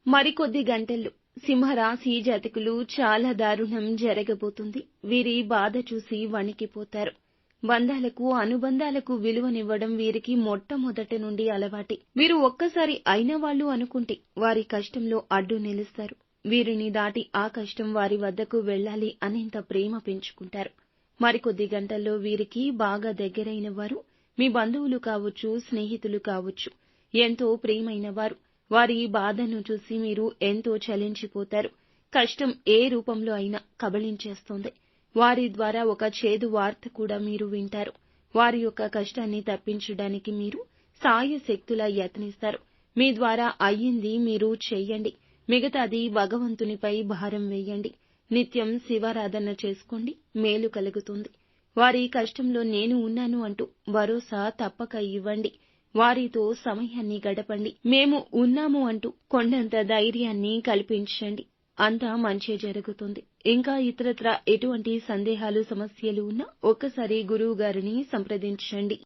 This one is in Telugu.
మరికొద్ది గంటల్లో సింహరాశి జాతకులు చాలా దారుణం జరగబోతుంది. వీరి బాధ చూసి వణికిపోతారు. బంధాలకు, అనుబంధాలకు విలువనివ్వడం వీరికి మొట్టమొదటి నుండి అలవాటే. వీరు ఒక్కసారి అయిన వాళ్ళు అనుకుంటే వారి కష్టంలో అడ్డు నిలుస్తారు. వీరిని దాటి ఆ కష్టం వారి వద్దకు వెళ్ళాలి అనేంత ప్రేమ పెంచుకుంటారు. మరికొద్ది గంటల్లో వీరికి బాగా దగ్గరైన వారు, మీ బంధువులు కావచ్చు, స్నేహితులు కావచ్చు, ఎంతో ప్రియమైన వారు, వారి బాధను చూసి మీరు ఎంతో చలించిపోతారు. కష్టం ఏ రూపంలో అయినా కబళించేస్తోంది. వారి ద్వారా ఒక చేదు వార్త కూడా మీరు వింటారు. వారి యొక్క కష్టాన్ని తప్పించడానికి మీరు సాయశక్తులా యత్నిస్తారు. మీ ద్వారా అయ్యింది మీరు చెయ్యండి. మిగతాది భగవంతునిపై భారం వేయండి. నిత్యం శివారాధన చేసుకోండి, మేలు కలుగుతుంది. వారి కష్టంలో నేను ఉన్నాను అంటూ భరోసా తప్పక ఇవ్వండి. వారితో సమయాన్ని గడపండి. మేము ఉన్నాము అంటూ కొండంత ధైర్యాన్ని కల్పించండి. అంతా మంచే జరుగుతుంది. ఇంకా ఇతరత్రా ఎటువంటి సందేహాలు, సమస్యలు ఉన్నా ఒక్కసారి గురువుగారిని సంప్రదించండి.